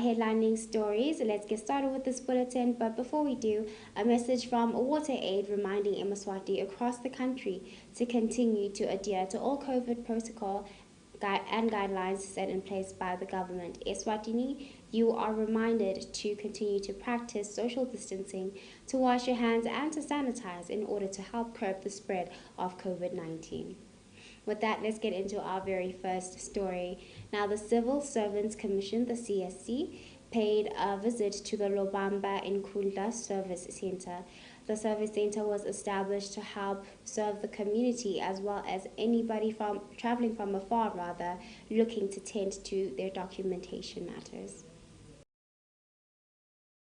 headlining stories. Let's get started with this bulletin, but before we do, a message from WaterAid reminding Yemaswati across the country to continue to adhere to all COVID protocol and guidelines set in place by the government. ESWATINI, you are reminded to continue to practice social distancing, to wash your hands and to sanitize in order to help curb the spread of COVID-19. With that, let's get into our very first story. Now, the Civil Servants Commission, the CSC, paid a visit to the Lobamba Nkundla Service Center. The service center was established to help serve the community as well as anybody traveling from afar, looking to tend to their documentation matters.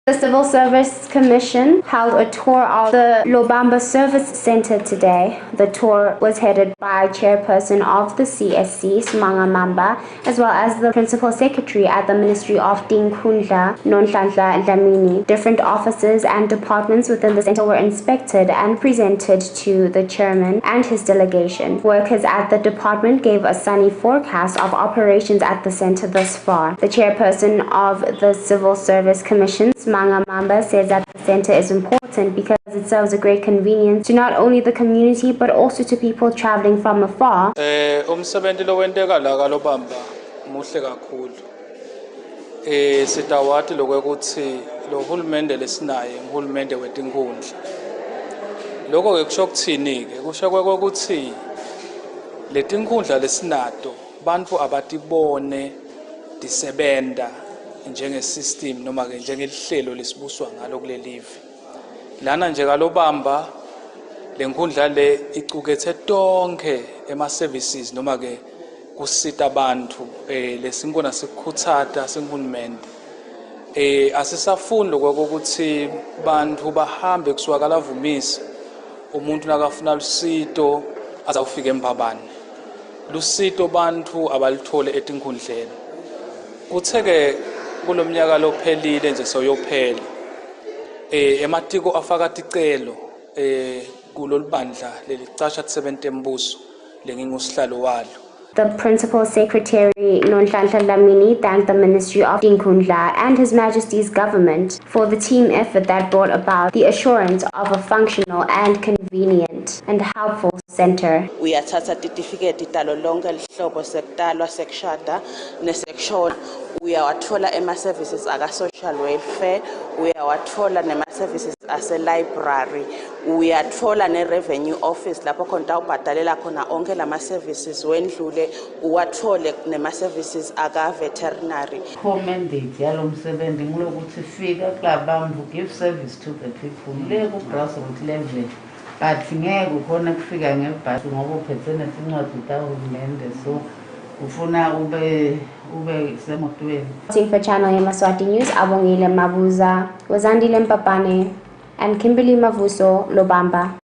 The Civil Service Commission held a tour of the Lobamba Service Center today. The tour was headed by Chairperson of the CSC, Smanga Mamba, as well as the Principal Secretary at the Ministry of Nkundla, Nonhlanhla Dlamini. Different offices and departments within the center were inspected and presented to the chairman and his delegation. Workers at the department gave a sunny forecast of operations at the center thus far. The Chairperson of the Civil Service Commission, Smanga Mamba, says that the center is important because it serves a great convenience to not only the community but also to people traveling from afar. Umsebenzi lo wenteka la kaLobamba muhle kakhulu. Sidawati lokuthi lo hulumende lesinaye uhulumende wetinkhundla. Lokho ke kusho ukuthini ke? Kusho ukuthi letinkhundla lesinato bantu abatibone disebenta njenge system noma ke njengelihlelo lesibuswa ngalo kule live. Lana nje kaLobamba lenkhundla le icukethe tonke ema services noma ke kusita abantu lesinkona sikhuthata senhulumende. Asisafuni lokho ukuthi bantu bahambe kuswakala vumisa umuntu nakafuna lusito azawufika empabane. Lusito bantu abalithole etinkhundleni. Kutheke kulomnyaka lophelile nje soyophela ematiko afaka ticelo kulolibandla lelicasha 70 embuso lengingusihlalo walo. The Principal Secretary, Nonhlanhla Dlamini, thanked the Ministry of Nkundla and His Majesty's government for the team effort that brought about the assurance of a functional and convenient and helpful center. Uyathatha certificate italo lonke lihlobo sekutalwa sekushada nesekshona uyawathola ema services aka social welfare, uyawathola nema services ase library, uyathola ne revenue office lapho khona ubhadalela khona onke lama services wendlule uwathole nema services aka veterinary. Mandate yalo msebenzi ngulokuthi fika kulabamvu give service to the people le ku grassroots level. But ngeke ukhona kufika ngebhasi ngoba uphethe nesincwadi kahulumende so ufuna ube semotweni. For Channel Yemaswati News, Abongile Mabuza, Wazandile Mpapane, and Kimberly Mavuso, Lobamba.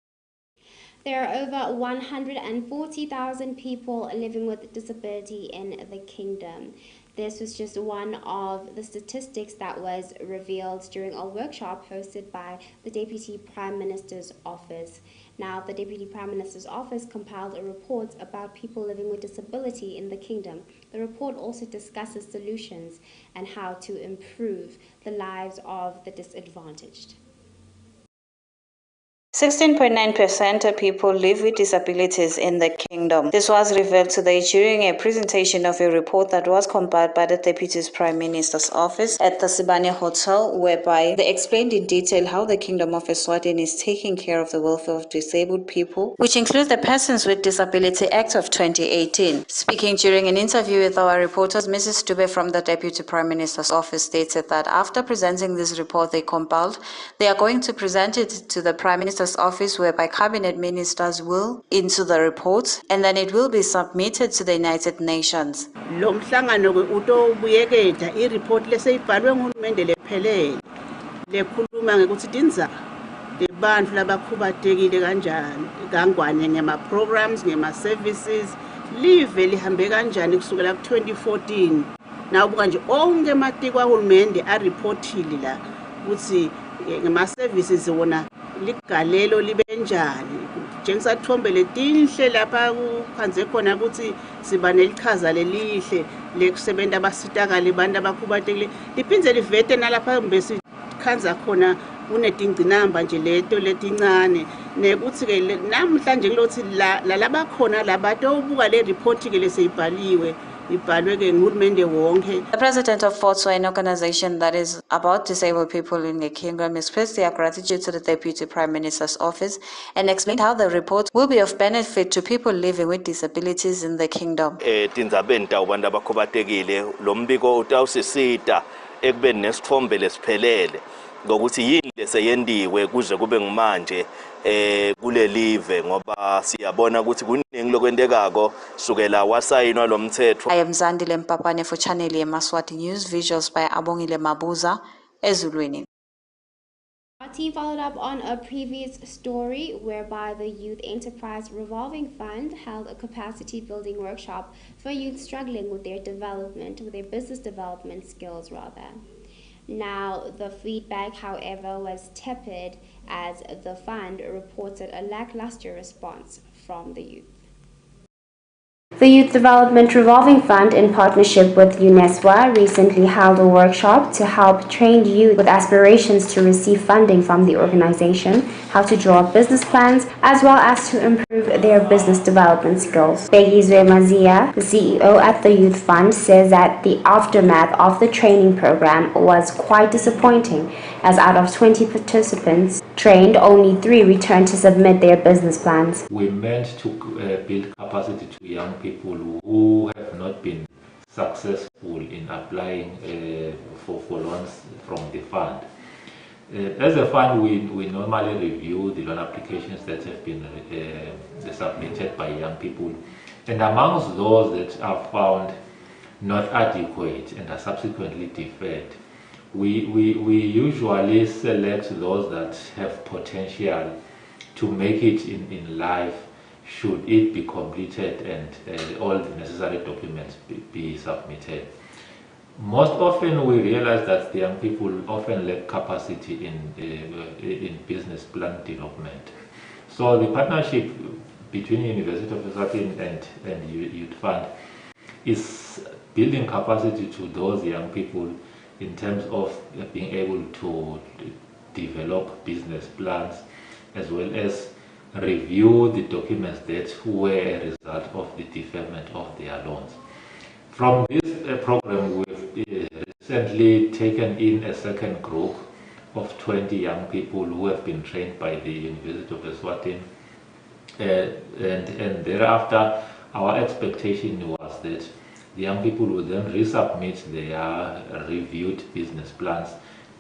There are over 140,000 people living with disability in the kingdom. This was just one of the statistics that was revealed during a workshop hosted by the Deputy Prime Minister's Office. Now, the Deputy Prime Minister's Office compiled a report about people living with disability in the kingdom. The report also discusses solutions and how to improve the lives of the disadvantaged. 16.9% of people live with disabilities in the kingdom. This was revealed today during a presentation of a report that was compiled by the Deputy Prime Minister's Office at the Sibanye Hotel, whereby they explained in detail how the Kingdom of Eswatini is taking care of the welfare of disabled people, which includes the Persons with Disability Act of 2018. Speaking during an interview with our reporters, Mrs. Dube from the Deputy Prime Minister's Office stated that after presenting this report they compiled, they are going to present it to the Prime Minister's Office, whereby cabinet ministers will into the report and then it will be submitted to the United Nations. Lo mhlangano ke utobuyeketa ireport leseyibhalwe nguhulumende lephelele lekhuluma ngekuthi tindzaba lebantfu labakhubatekile kanjani kangwane ngema programs ngema services live lihambe kanjani kusukela ku2014 nawubuka nje onke amatiko ahulumende areportile la ukuthi ngema services wona ligalelo libenjani kutshengisa thombe letinhle lapha kuphanze khona ukuthi siba nelichaza lelihle lekusebenta abasitakala abantu abakhubatekile liphindze livete nalapha mbesi khanza khona kunetingcinamba nje leto letincane nekuthi ke namhlanje kulothi laba khona labantu obuka le report ke leseyibhaliwe. The president of FOTSWA, an organization that is about disabled people in the kingdom, expressed their gratitude to the Deputy Prime Minister's office and explained how the report will be of benefit to people living with disabilities in the kingdom. Tindzabeni tawubantu abakhubatekile lo mbiko utawusisita ekubeni nesithombe lesiphelele ngokuthi yini leseyendiwe kuze kube ngumanje kule live ngoba siyabona ukuthi kuningi lokwendekako sukela wasayinwa lo mthetho. I am Zandile Mpapane for Channel Yemaswati News, visuals by Abongile Mabuza, Ezulwini. RT followed up on a previous story whereby the Youth Enterprise Revolving Fund held a capacity building workshop for youth struggling with their business development skills rather. Now, the feedback, however, was tepid as the fund reported a lackluster response from the youth. The Youth Development Revolving Fund, in partnership with UNESCO, recently held a workshop to help trained youth with aspirations to receive funding from the organization, how to draw up business plans, as well as to improve their business development skills. Yemaswati, the CEO at the Youth Fund, says that the aftermath of the training program was quite disappointing, as out of 20 participants trained, only 3 returned to submit their business plans. We meant to build capacity to young people who have not been successful in applying for loans from the fund. As a fund, we normally review the loan applications that have been submitted by young people, and amongst those that are found not adequate and are subsequently deferred, we usually select those that have potential to make it in life should it be completed and all the necessary documents be submitted. Most often we realize that the young people often lack capacity in business plan development. So the partnership between University of Yemaswati and Youth Fund is building capacity to those young people in terms of being able to develop business plans as well as review the documents that were a result of the deferment of their loans. From this program, we've recently taken in a second group of 20 young people who have been trained by the University of Yemaswati, and thereafter our expectation was that the young people would then resubmit their reviewed business plans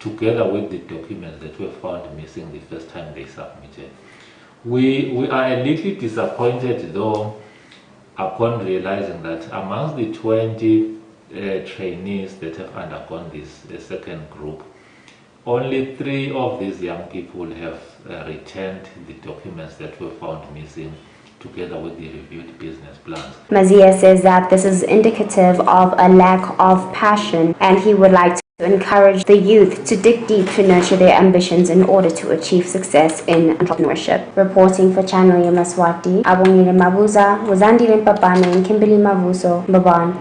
together with the documents that were found missing the first time they submitted. We are a little disappointed though upon realizing that amongst the 20 trainees that have undergone this second group, only 3 of these young people have returned the documents that were found missing together with the reviewed business plans. Mazia says that this is indicative of a lack of passion, and he would like to encourage the youth to dig deep to nurture their ambitions in order to achieve success in entrepreneurship. Reporting for Channel Yemaswati, Abongile Mabuza, Zandile Mpapane and Kimberly Mavuso, Mbaban.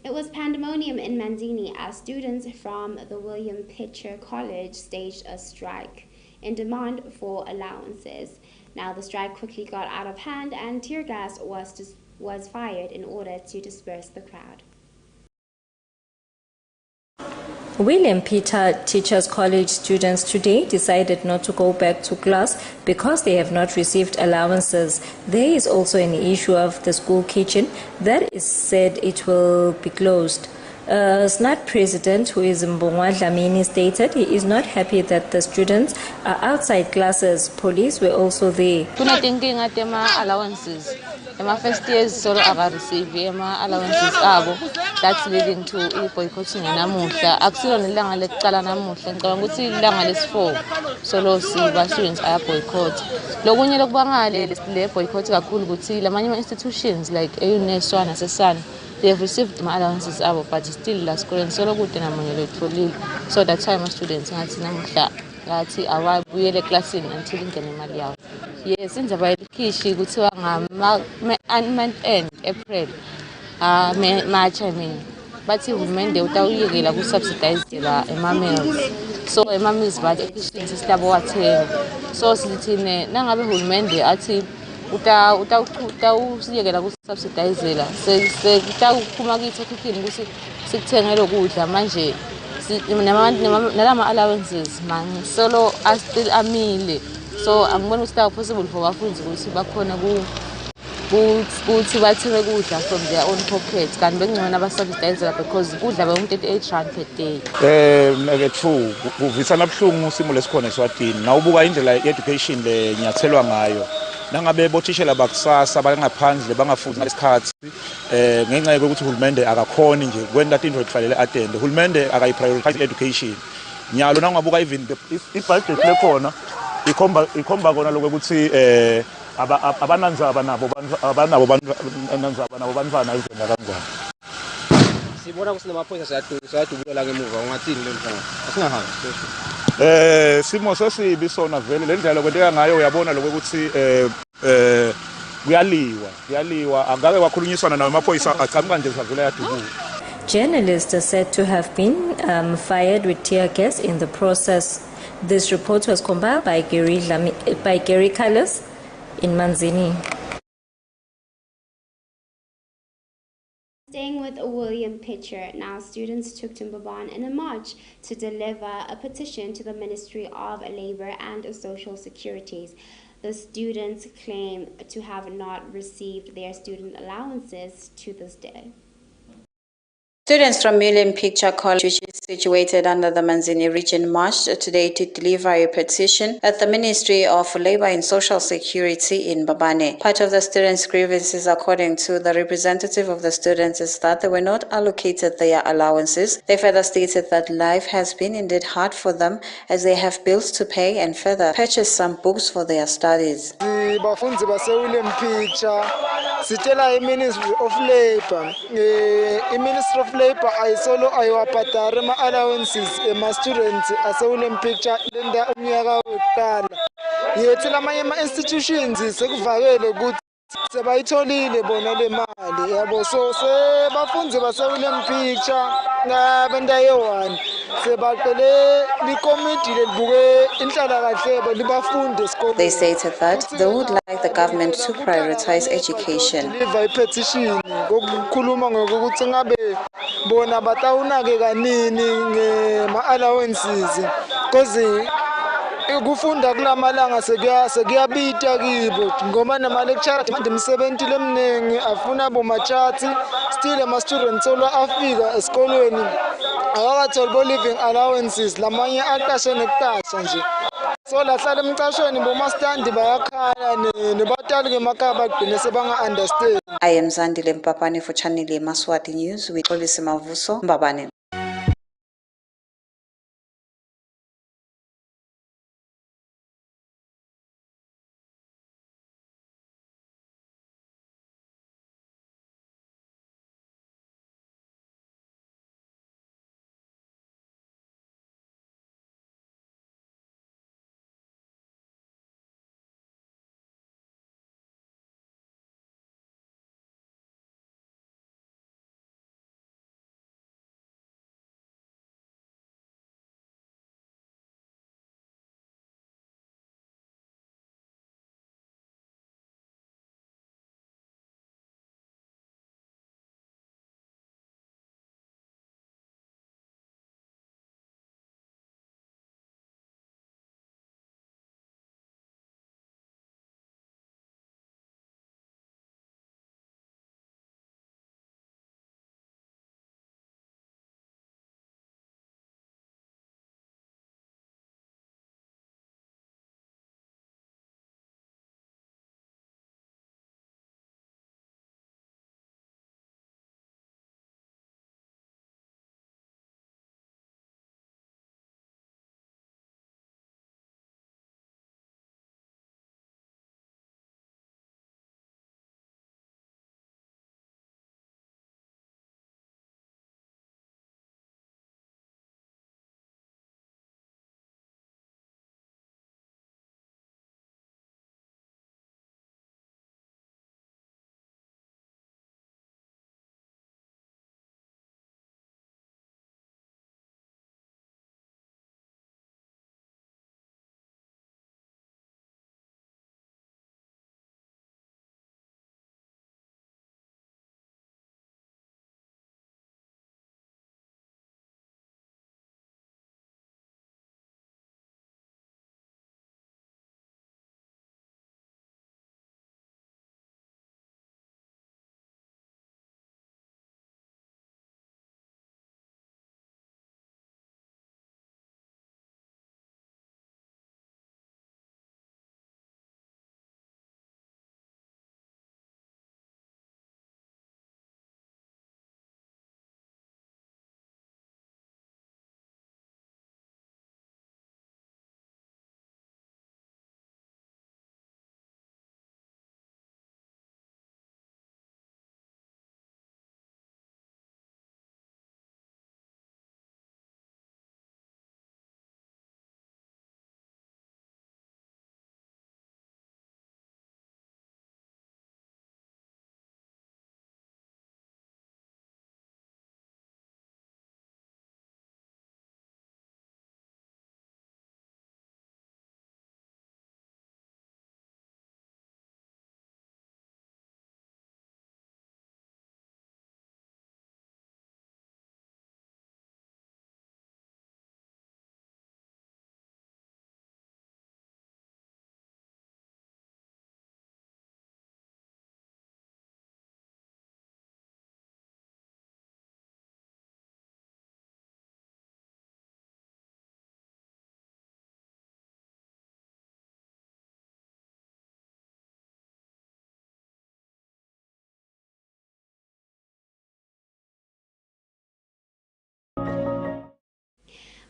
It was pandemonium in Manzini as students from the William Pitcher College staged a strike in demand for allowances. Now the strike quickly got out of hand and tear gas was fired in order to disperse the crowd. William Pitcher Teachers College students today decided not to go back to class because they have not received allowances. There is also an issue of the school kitchen that is said it will be closed. SNAT president, who is Mbongwa Dlamini, stated he is not happy that the students are outside classes. Police were also there. Allowances. My first years solo aga receive allowances abo. That's leading to boycotting namuhla. Akusilona ilanga leqala namuhla ngicabanga ukuthi ilanga lesi4 solo siba students aya boycott. Lokunye lokubangale le boycott kakhulu ukuthi lamanye institutions like ESWATINI naseSAN they have received my allowances abo but still last school solo kude namunye letholile. So that time students ngathi namuhla ngathi awabuyele classini until ingene imali yawo. Yes, indaba yelikhishi kuthiwa month end April. March I mean. Bathi uhulumende utawuyekela kusubsidizela ema-meals. So ema-meals bathi ekhishini sesitabo wathenga. So silithine nangabe uhulumende athi utawusiyekela kusubsidizela. Sekutawuphuma kithi ekhikhini ukuthi sikuthengele ukudla manje nalama allowances man solo still amile. So angiboni ukuthi possible for abafundi ukuthi bakhona ukuthi bathenge kudla from their own pockets kanti bengcono abasubsidizela because kudla be-38 rand per day. True kuvisana buhlungu usimo lesikhona eSwatini nawubuka indlela ye-education le nyathelwa ngayo nangabe bothishela bakusasa bangaphandle bangafundi ngesikhathi ngenxa yokuthi uhulumende akakhoni nje kwenta into ekufanele atende uhulumende akayiprioritize education nyalo nangabuka even i-budget lekhona ikhomba kona lokuthi abananzaba nabo bantwana izona kanjani. Sibona ukuthi namaphoyisa sayadubula ngemuva ungathini le mhlanga asingahambi. Simo sesibi sona vele le ndlela kwenteka ngayo uyabona lokuthi kuyaliwa angake wakhulunyiswana nawo amaphoyisa achamuka nje savela yadubula. Journalists are said to have been fired with tear gas in the process. This report was compiled by Gary Callis in Manzini. Staying with William Pitcher, now students took to Mbabane in a march to deliver a petition to the Ministry of Labour and Social Securities. The students claim to have not received their student allowances to this day. Students from William Pitcher College, which is situated under the Manzini region, marched today to deliver a petition at the Ministry of Labour and Social Security in Mbabane. Part of the students' grievances, according to the representative of the students, is that they were not allocated their allowances. They further stated that life has been indeed hard for them as they have bills to pay and further purchase some books for their studies. Bafunzi base William Pitcher sitela Ministry of Labour Ministry of Labour ayisolo ayiwabhadari ama allowances ema students ase William Pitcher lenda umnyaka wokuqala yethi lamanye ama institutions sekuvakele ukuthi sebayitholile bona le mali yabo so sebafunzi base William Pitcher ngabenda ye1 sebaqele likomiti lelibuke inhlalakahle libafunde esikoleni. They stated that they would like the government to prioritize education. Deliver petition ngokukhuluma ngokuthi ngabe bona batawunake kanini ngema allowances because ukufunda kulamalanga sekuyabita kibo ngoba nama lecture manje imsebenzi lemningi afuna boma charts still ama students solo afika esikolweni awakatholi bo living allowances lamanye aqashe nekuqasha nje so lahlala emcashweni boma stand bayakhala nebatali ngemakhaya bagcine sebanga understand. I am Zandile Mpapane for Channel Yemaswati News with Xolisi Mavuso, Mbabane.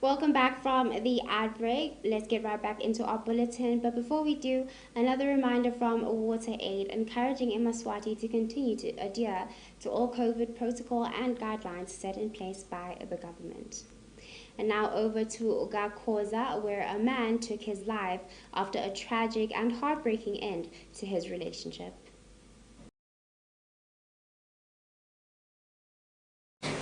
Welcome back from the ad break. Let's get right back into our bulletin. But before we do, another reminder from Water Aid encouraging Yemaswati to continue to adhere to all COVID protocol and guidelines set in place by the government. And now over to Gakhoza, where a man took his life after a tragic and heartbreaking end to his relationship.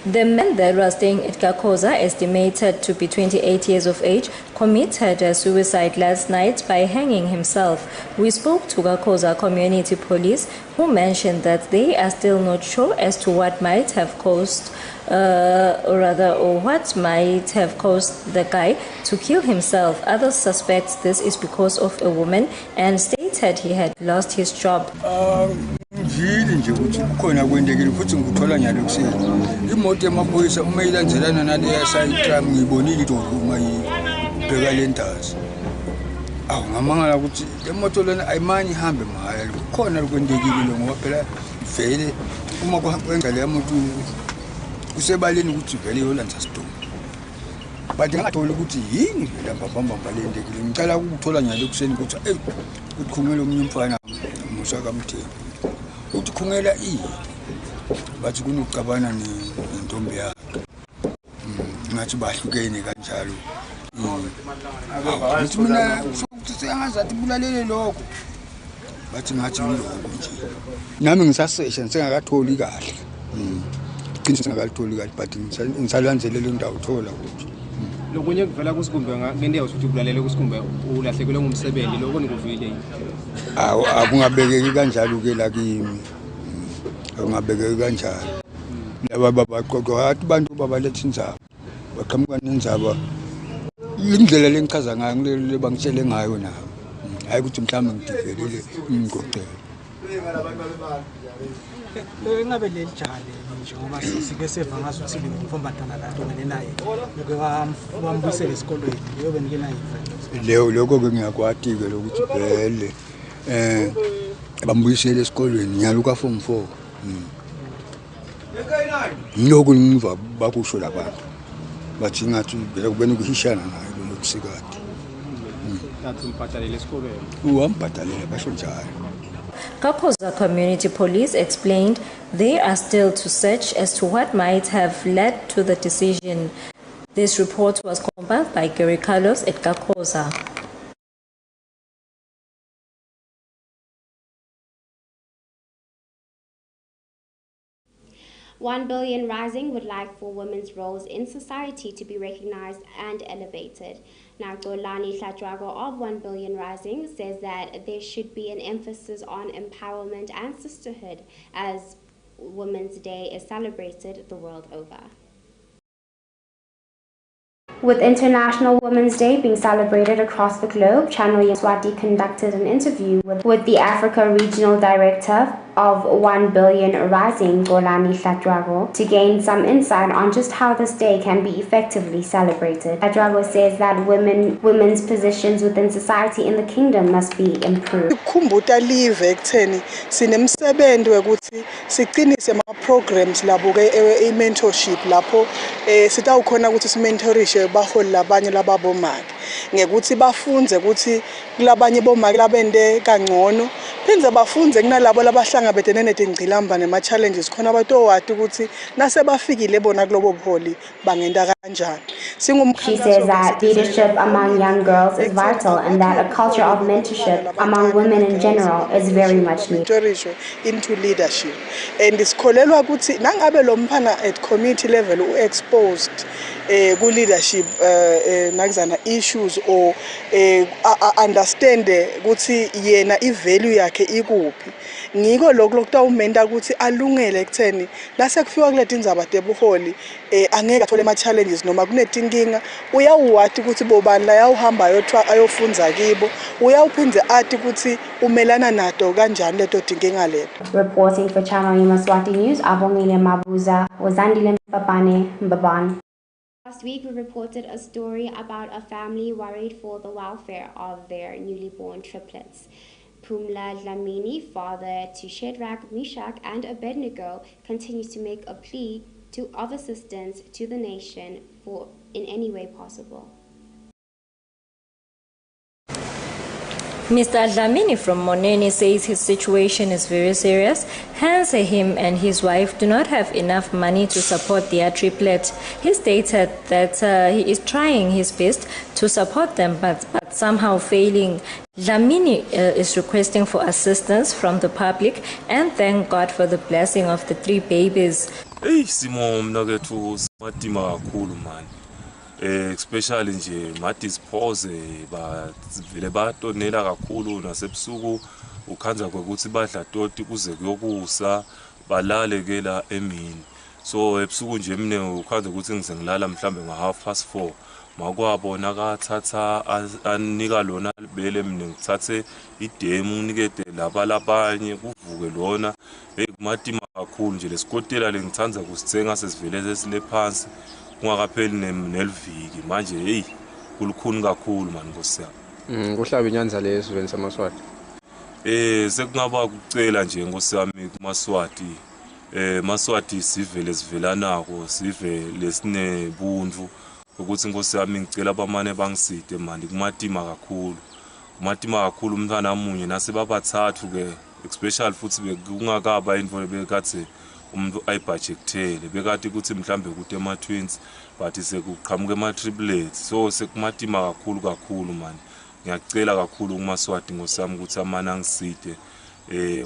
The man that was staying at Gakhoza, estimated to be 28 years of age, committed a suicide last night by hanging himself. We spoke to Gakhoza Community Police, who mentioned that they are still not sure as to what might have caused, what might have caused the guy to kill himself. Others suspect this is because of a woman and stated he had lost his job. Ngivile nje ukuthi kukhona kwendekile futhi ngikuthola nyalo kuseni imoto yamaphoyisa uma ilandzelana naleya side ngiyibonile uma ibheka lentazi awu ngamangala ukuthi le moto lena ayimani ihambe mahhala kukhona kwendekile lo ngoba phela vele uma kuhamba le moto kusebaleni ukuthi vele yolandza stone bathi ngathola ukuthi yini le mbamba lendekile ngicela ukuthola nyalo kuseni ukuthi ukukhungela omunye umfana musaka mthembu uthi khungela bathi kunokucabana nentombi yakhe ngathi bahlukene kanjalo ngithi mina sokuthi sengazathi bulalele lokho bathi ngathi ngiloko nje nami ngisasesha sengakatholi kahle iqiniso sengakatholi kahle but ngisalandzele le ndawo thola ukuthi lokunye kuvela kusikumbe ngende ukuthi ubulalele kusikumbe ulahlekelwe ngumsebenzi lokho nikuvile akungabekeki kanjalo ke la kimi akungabekeki kanjalo laba babaqoqo athi bantu babaletha inzaba baqhamuka nenzaba indlela lengichaza ngayo ngilele bangitshele ngayo nabo hayi ukuthi mhlawumbe ngidivelile ngigoqela engabe lelijale njengoba sike seva ngaso ukuthi ngifombatana lanto ngene naye lokho wambuyisela esikolweni leyo benike naye lokho ke ngiyakwati ke lokuthi vele bambuyisela esikolweni nyaluka form 4 ngiloko ngiva bakusho labantu bathi ngathi vele kubene ukuhishana naye lo msikade nathi umphatalele esikolweni uwambhatalela basho njalo. Gakhoza Community Police explained they are still to search as to what might have led to the decision. This report was compiled by Gary Carlos at Gakhoza. $1 billion Rising would like for women's roles in society to be recognized and elevated. Now, Golani Hladrago of 1 Billion Rising says that there should be an emphasis on empowerment and sisterhood as Women's Day is celebrated the world over. With International Women's Day being celebrated across the globe, Channel Yemaswati conducted an interview with the Africa Regional Director of 1 Billion Rising, Golani Hladrago, to gain some insight on just how this day can be effectively celebrated. Hladrago says that women's positions within society in the kingdom must be improved. Kumbhuta live ekutheni sinemsebenzi wekuthi siqinise ama programs labo ke mentorship lapho sitawukhona ukuthi simentorishe baholi labanye lababomake ngekuthi bafunze ukuthi kulabanye bomake labende kangcono phinze bafunze kunalabo labahlangabetene netingqilamba nema challenges khona batowati ukuthi nase bafikile bona kulobo buholi bangenda kanjani. She says that leadership among young girls is vital and that a culture of mentorship among women in general is very much needed. Into leadership and isikholelwa ukuthi nangabe lo mphana at community level exposed ku leadership nakuzana issues or understand ukuthi yena I value yakhe ikuphi ngiko lokho lokutawumenta ukuthi alungele ekutheni lase kufiwa kuleti indzaba tebuholi angeke athole ama challenges noma kunetinkinga uyawuwathi ukuthi bobani la yawuhamba ayofunza kibo uyawuphindze athi ukuthi umelana nato kanjani leto tinkinga leto. Reporting for Channel Yemaswati News, Abongile Mabuza, Wazandile Mbabane Mbaban. Last week, we reported a story about a family worried for the welfare of their newly born triplets. Pumla Dlamini, father to Shadrach, Meshach, and Abednego, continues to make a plea of assistance to the nation in any way possible. Mr. Dlamini from Moneni says his situation is very serious, hence him and his wife do not have enough money to support their triplet. He stated that he is trying his best to support them but somehow failing. Dlamini is requesting for assistance from the public and thank God for the blessing of the 3 babies. Hey, Simon, nagethu simatima kakhulu man. Especially nje madispose bavele batonela kakhulu nasebusuku ukhanza ukuthi badla toti kuze kuyokusa balale ke la emini. So ebusuku nje mine ukhanza ukuthi ngize ngilala mhlambe nga4:30 makwabona akathatha anika lona libele mine ngithathe idemu unikede labanye kuvuke lona hey kumatima kakhulu nje lesikotela lengithanza kusithenga sesivele sesile phansi kungakapheli neliviki manje hey kulukhuni kakhulu man Nkosi yami. Kuhlaba inyanza leso veni samaswati. Sekungaba kucela nje Nkosi yami kumaswati. Maswati sivelanako sive lesinebuntu ukuthi Nkosi yami ngicela abamane bangiside manje kumatima kakhulu. Kumatima kakhulu umntana amunye nase babathathu ke especially futhi bekungakaba into bekathe umuntu ayibudgetele bekade ukuthi mhlambe kude ama-twins but sekuqhamuke ama-triplets so sekumatima kakhulu man. Ngiyacela kakhulu kumaswati ngosami ukuthi amana angiside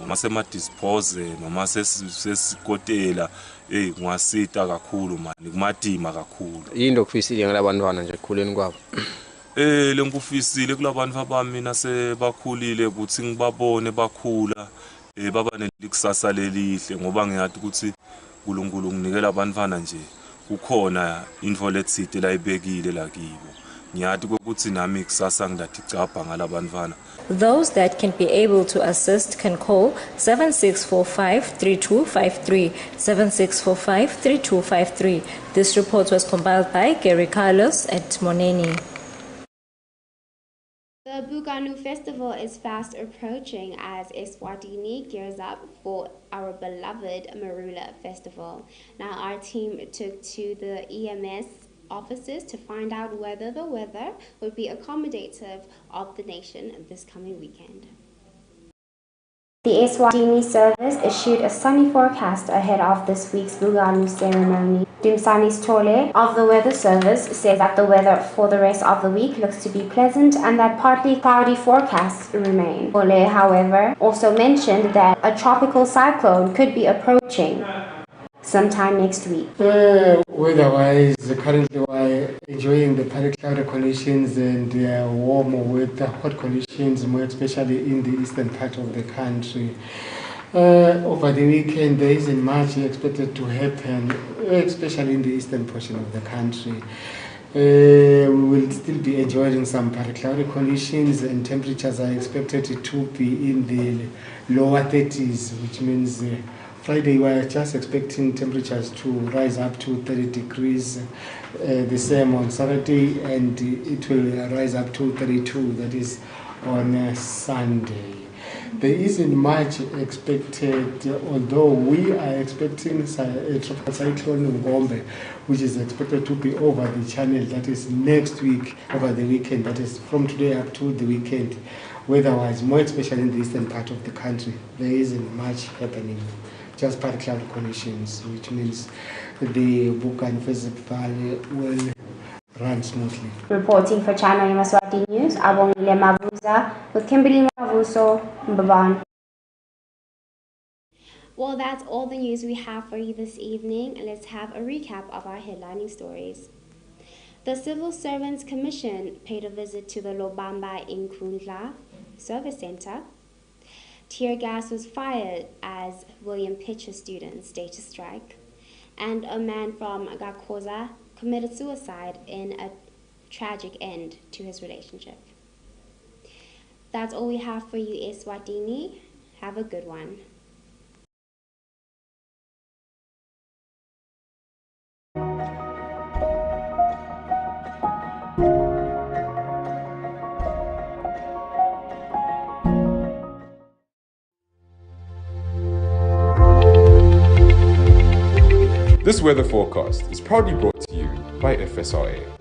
ngasemadispose noma sesikotela kungasita kakhulu man kumatima kakhulu. Yini okufisile ngalabantwana nje ekukhuleni kwabo? Lenkufisile kulabantu abami nasebakhulile ukuthi ngibabone bakhula baba nelikusasa lelihle ngoba ngiyathi ukuthi uNkulunkulu unginikela abantwana nje kukhona info letsite la ibekile la kibo. Ngiyathi ukuthi nami kusasa ngidathi icapha ngalabantwana. Those that can be able to assist can call 7645-3253, 7645-3253. This report was compiled by Gary Carlos at Moneni. The Buganu Festival is fast approaching as ESWATINI gears up for our beloved Marula Festival. Now our team took to the EMS offices to find out whether the weather would be accommodative of the nation this coming weekend. The ESWATINI service issued a sunny forecast ahead of this week's Buganu ceremony. Dumsanis Tole of the Weather Service says that the weather for the rest of the week looks to be pleasant and that partly cloudy forecasts remain. Tole, however, also mentioned that a tropical cyclone could be approaching sometime next week. Weather-wise, currently we're enjoying the partly cloudy conditions and warm with hot conditions, more especially in the eastern part of the country. Over the weekend, there isn't much expected to happen, especially in the eastern portion of the country. We will still be enjoying some partly cloudy conditions and temperatures are expected to be in the lower 30s, which means Friday we are just expecting temperatures to rise up to 30 degrees, the same on Saturday, and it will rise up to 32, that is on Sunday. There isn't much expected, although we are expecting a tropical cyclone Ngombe, which is expected to be over the channel, that is next week, over the weekend, that is from today up to the weekend. Weather-wise, more especially in the eastern part of the country, there isn't much happening. Just partly cloudy conditions, which means the Buganu Festival will run smoothly. Reporting for Channel Yemaswati News, Abongile Mabuza with Kimberly Mavuso, Mbaban. Well, that's all the news we have for you this evening. Let's have a recap of our headlining stories. The Civil Servants Commission paid a visit to the Lobamba Nkundla Service Center. Tear gas was fired as William Pitcher students staged a strike. And a man from Gakoza committed suicide in a tragic end to his relationship. That's all we have for you, ESWATINI. Have a good one. This weather forecast is proudly brought to you by FSRA.